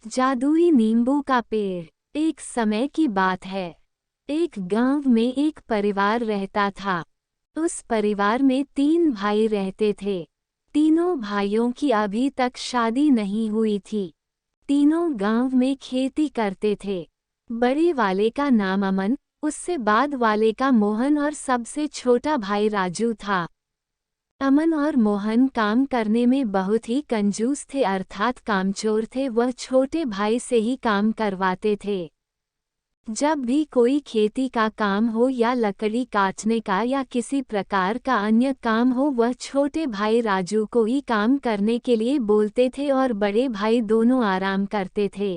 जादुई नींबू का पेड़। एक समय की बात है। एक गांव में एक परिवार रहता था। उस परिवार में 3 भाई रहते थे। तीनों भाइयों की अभी तक शादी नहीं हुई थी। तीनों गांव में खेती करते थे। बड़े वाले का नाम अमन, उससे बाद वाले का मोहन और सबसे छोटा भाई राजू था। अमन और मोहन काम करने में बहुत ही कंजूस थे, अर्थात कामचोर थे। वह छोटे भाई से ही काम करवाते थे। जब भी कोई खेती का काम हो या लकड़ी काटने का या किसी प्रकार का अन्य काम हो, वह छोटे भाई राजू को ही काम करने के लिए बोलते थे और बड़े भाई दोनों आराम करते थे।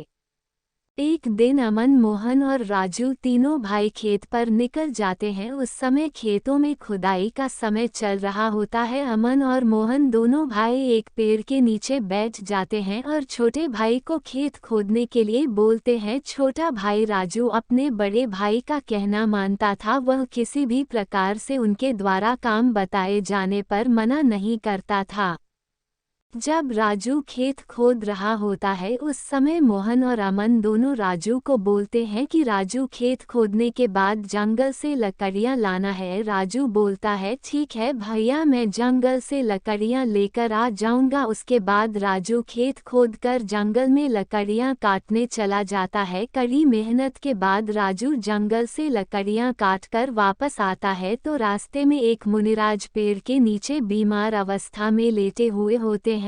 एक दिन अमन, मोहन और राजू तीनों भाई खेत पर निकल जाते हैं। उस समय खेतों में खुदाई का समय चल रहा होता है। अमन और मोहन दोनों भाई एक पेड़ के नीचे बैठ जाते हैं और छोटे भाई को खेत खोदने के लिए बोलते हैं। छोटा भाई राजू अपने बड़े भाई का कहना मानता था। वह किसी भी प्रकार से उनके द्वारा काम बताए जाने पर मना नहीं करता था। जब राजू खेत खोद रहा होता है, उस समय मोहन और अमन दोनों राजू को बोलते हैं कि राजू, खेत खोदने के बाद जंगल से लकड़ियां लाना है। राजू बोलता है, ठीक है भैया, मैं जंगल से लकड़ियां लेकर आ जाऊंगा। उसके बाद राजू खेत खोदकर जंगल में लकड़ियां काटने चला जाता है। कड़ी मेहनत के बाद राजू जंगल से लकड़ियां काटकर वापस आता है तो रास्ते में एक मुनिराज पेड़ के नीचे बीमार अवस्था में लेटे हुए होते हैं।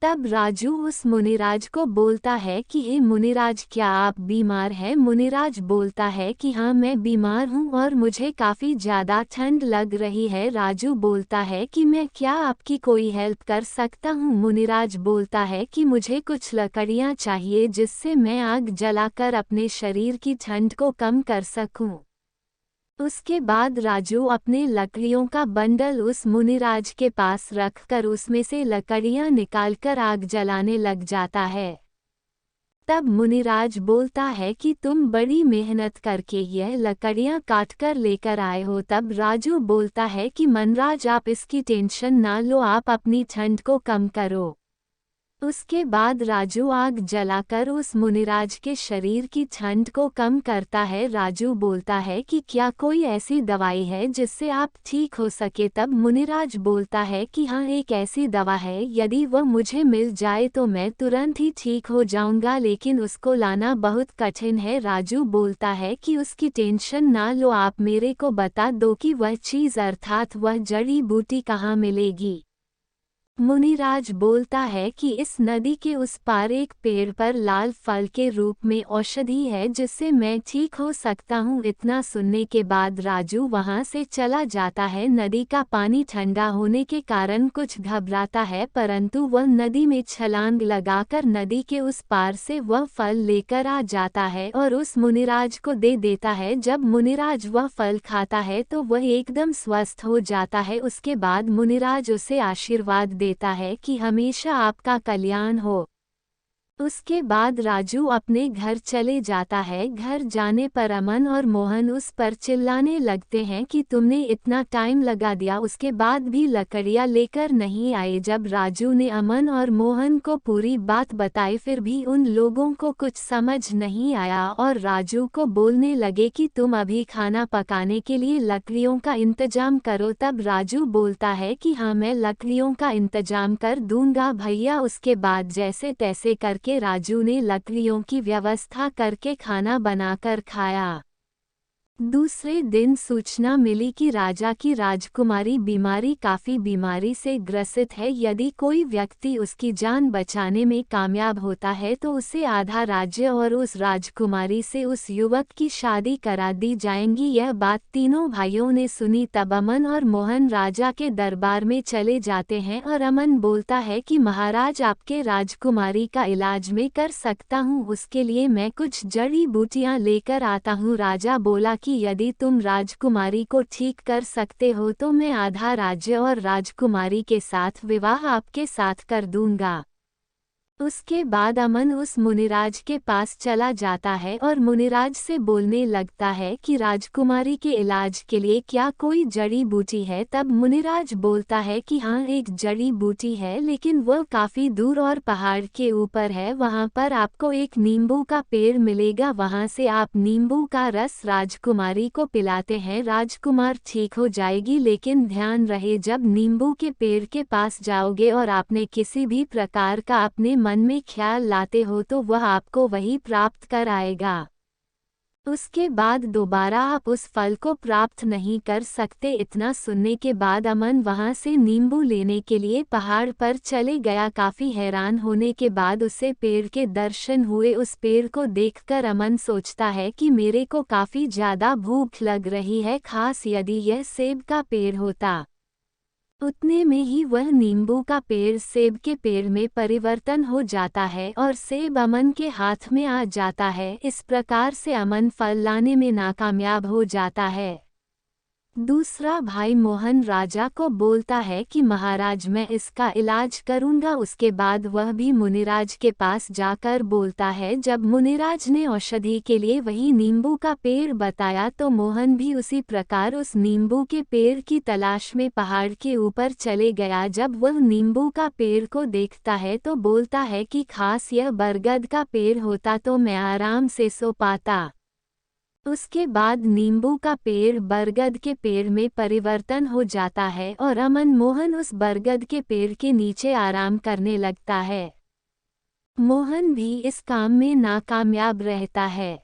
तब राजू उस मुनिराज को बोलता है कि हे मुनिराज, क्या आप बीमार हैं? मुनिराज बोलता है कि हाँ, मैं बीमार हूँ और मुझे काफ़ी ज़्यादा ठंड लग रही है। राजू बोलता है कि मैं क्या आपकी कोई हेल्प कर सकता हूँ? मुनिराज बोलता है कि मुझे कुछ लकड़ियाँ चाहिए जिससे मैं आग जलाकर अपने शरीर की ठंड को कम कर सकूँ। उसके बाद राजू अपने लकड़ियों का बंडल उस मुनिराज के पास रखकर उसमें से लकड़ियां निकालकर आग जलाने लग जाता है। तब मुनिराज बोलता है कि तुम बड़ी मेहनत करके यह लकड़ियां काटकर लेकर आए हो। तब राजू बोलता है कि मनराज, आप इसकी टेंशन ना लो, आप अपनी ठंड को कम करो। उसके बाद राजू आग जलाकर उस मुनिराज के शरीर की ठंड को कम करता है। राजू बोलता है कि क्या कोई ऐसी दवाई है जिससे आप ठीक हो सके? तब मुनिराज बोलता है कि हाँ, एक ऐसी दवा है, यदि वह मुझे मिल जाए तो मैं तुरंत ही ठीक हो जाऊंगा, लेकिन उसको लाना बहुत कठिन है। राजू बोलता है कि उसकी टेंशन ना लो, आप मेरे को बता दो कि वह चीज़ अर्थात वह जड़ी बूटी कहाँ मिलेगी। मुनिराज बोलता है कि इस नदी के उस पार एक पेड़ पर लाल फल के रूप में औषधि है जिससे मैं ठीक हो सकता हूँ। इतना सुनने के बाद राजू वहाँ से चला जाता है। नदी का पानी ठंडा होने के कारण कुछ घबराता है, परंतु वह नदी में छलांग लगाकर नदी के उस पार से वह फल लेकर आ जाता है और उस मुनिराज को दे देता है। जब मुनिराज वह फल खाता है तो वह एकदम स्वस्थ हो जाता है। उसके बाद मुनिराज उसे आशीर्वाद देता है कि हमेशा आपका कल्याण हो। उसके बाद राजू अपने घर चले जाता है। घर जाने पर अमन और मोहन उस पर चिल्लाने लगते हैं कि तुमने इतना टाइम लगा दिया, उसके बाद भी लकड़ियाँ लेकर नहीं आए। जब राजू ने अमन और मोहन को पूरी बात बताई, फिर भी उन लोगों को कुछ समझ नहीं आया और राजू को बोलने लगे कि तुम अभी खाना पकाने के लिए लकड़ियों का इंतजाम करो। तब राजू बोलता है कि हाँ, मैं लकड़ियों का इंतजाम कर दूंगा भैया। उसके बाद जैसे तैसे करके राजू ने लकड़ियों की व्यवस्था करके खाना बनाकर खाया। दूसरे दिन सूचना मिली कि राजा की राजकुमारी काफी बीमारी से ग्रसित है। यदि कोई व्यक्ति उसकी जान बचाने में कामयाब होता है तो उसे आधा राज्य और उस राजकुमारी से उस युवक की शादी करा दी जाएंगी। यह बात तीनों भाइयों ने सुनी। तब अमन और मोहन राजा के दरबार में चले जाते हैं और अमन बोलता है कि महाराज, आपके राजकुमारी का इलाज मैं कर सकता हूँ, उसके लिए मैं कुछ जड़ी बूटियाँ लेकर आता हूँ। राजा बोला कि यदि तुम राजकुमारी को ठीक कर सकते हो तो मैं आधा राज्य और राजकुमारी के साथ विवाह आपके साथ कर दूंगा। उसके बाद अमन उस मुनिराज के पास चला जाता है और मुनिराज से बोलने लगता है कि राजकुमारी के इलाज के लिए क्या कोई जड़ी बूटी है। तब मुनिराज बोलता है कि हाँ, एक जड़ी बूटी है, लेकिन वह काफ़ी दूर और पहाड़ के ऊपर है। वहाँ पर आपको एक नींबू का पेड़ मिलेगा, वहाँ से आप नींबू का रस राजकुमारी को पिलाते हैं, राजकुमार ठीक हो जाएगी। लेकिन ध्यान रहे, जब नींबू के पेड़ के पास जाओगे और आपने किसी भी प्रकार का अपने मन में ख्याल लाते हो तो वह आपको वही प्राप्त कराएगा। उसके बाद दोबारा आप उस फल को प्राप्त नहीं कर सकते। इतना सुनने के बाद अमन वहां से नींबू लेने के लिए पहाड़ पर चले गया। काफी हैरान होने के बाद उसे पेड़ के दर्शन हुए। उस पेड़ को देखकर अमन सोचता है कि मेरे को काफी ज्यादा भूख लग रही है, खास यदि यह सेब का पेड़ होता। उतने में ही वह नींबू का पेड़ सेब के पेड़ में परिवर्तन हो जाता है और सेब अमन के हाथ में आ जाता है। इस प्रकार से अमन फल लाने में नाकामयाब हो जाता है। दूसरा भाई मोहन राजा को बोलता है कि महाराज, मैं इसका इलाज करूंगा। उसके बाद वह भी मुनिराज के पास जाकर बोलता है। जब मुनिराज ने औषधि के लिए वही नींबू का पेड़ बताया तो मोहन भी उसी प्रकार उस नींबू के पेड़ की तलाश में पहाड़ के ऊपर चले गया। जब वह नींबू का पेड़ को देखता है तो बोलता है कि खास यह बरगद का पेड़ होता तो मैं आराम से सो पाता। उसके बाद नींबू का पेड़ बरगद के पेड़ में परिवर्तन हो जाता है और अमन मोहन उस बरगद के पेड़ के नीचे आराम करने लगता है। मोहन भी इस काम में नाकामयाब रहता है।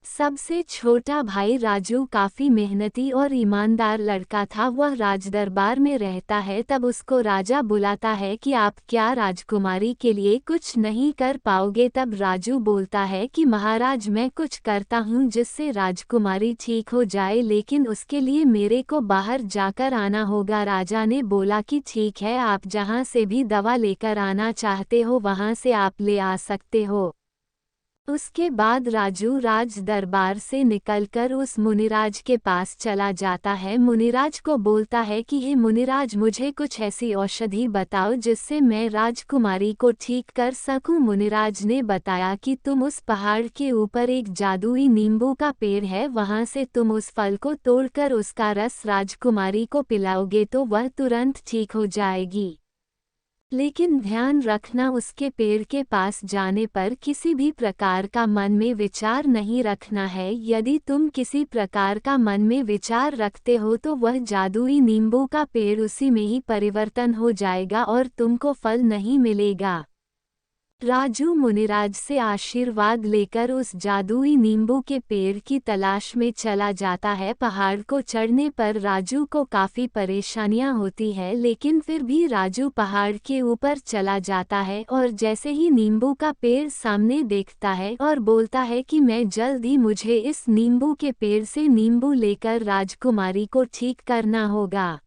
सबसे छोटा भाई राजू काफी मेहनती और ईमानदार लड़का था। वह राजदरबार में रहता है। तब उसको राजा बुलाता है कि आप क्या राजकुमारी के लिए कुछ नहीं कर पाओगे। तब राजू बोलता है कि महाराज, मैं कुछ करता हूँ जिससे राजकुमारी ठीक हो जाए, लेकिन उसके लिए मेरे को बाहर जाकर आना होगा। राजा ने बोला कि ठीक है, आप जहाँ से भी दवा लेकर आना चाहते हो वहाँ से आप ले आ सकते हो। उसके बाद राजू राज दरबार से निकलकर उस मुनिराज के पास चला जाता है। मुनिराज को बोलता है कि हे मुनिराज, मुझे कुछ ऐसी औषधि बताओ जिससे मैं राजकुमारी को ठीक कर सकूं। मुनिराज ने बताया कि तुम उस पहाड़ के ऊपर एक जादुई नींबू का पेड़ है, वहां से तुम उस फल को तोड़कर उसका रस राजकुमारी को पिलाओगे तो वह तुरंत ठीक हो जाएगी। लेकिन ध्यान रखना, उसके पेड़ के पास जाने पर किसी भी प्रकार का मन में विचार नहीं रखना है। यदि तुम किसी प्रकार का मन में विचार रखते हो तो वह जादुई नींबू का पेड़ उसी में ही परिवर्तन हो जाएगा और तुमको फल नहीं मिलेगा। राजू मुनिराज से आशीर्वाद लेकर उस जादुई नींबू के पेड़ की तलाश में चला जाता है। पहाड़ को चढ़ने पर राजू को काफ़ी परेशानियां होती है, लेकिन फिर भी राजू पहाड़ के ऊपर चला जाता है और जैसे ही नींबू का पेड़ सामने देखता है और बोलता है कि मैं जल्द ही मुझे इस नींबू के पेड़ से नींबू लेकर राजकुमारी को ठीक करना होगा।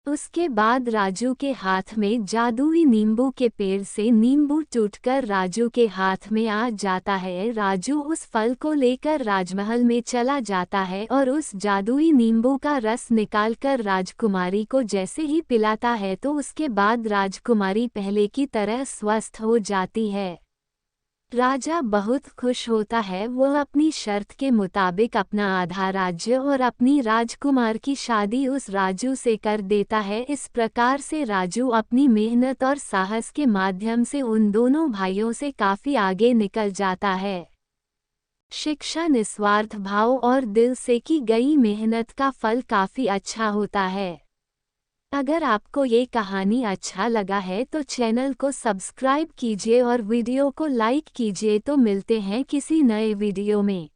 उसके बाद राजू के हाथ में जादुई नींबू के पेड़ से नींबू टूटकर राजू के हाथ में आ जाता है। राजू उस फल को लेकर राजमहल में चला जाता है और उस जादुई नींबू का रस निकालकर राजकुमारी को जैसे ही पिलाता है तो उसके बाद राजकुमारी पहले की तरह स्वस्थ हो जाती है। राजा बहुत खुश होता है। वह अपनी शर्त के मुताबिक अपना आधा राज्य और अपनी राजकुमार की शादी उस राजू से कर देता है। इस प्रकार से राजू अपनी मेहनत और साहस के माध्यम से उन दोनों भाइयों से काफ़ी आगे निकल जाता है। शिक्षा, निस्वार्थ भाव और दिल से की गई मेहनत का फल काफ़ी अच्छा होता है। अगर आपको ये कहानी अच्छा लगा है तो चैनल को सब्सक्राइब कीजिए और वीडियो को लाइक कीजिए। तो मिलते हैं किसी नए वीडियो में।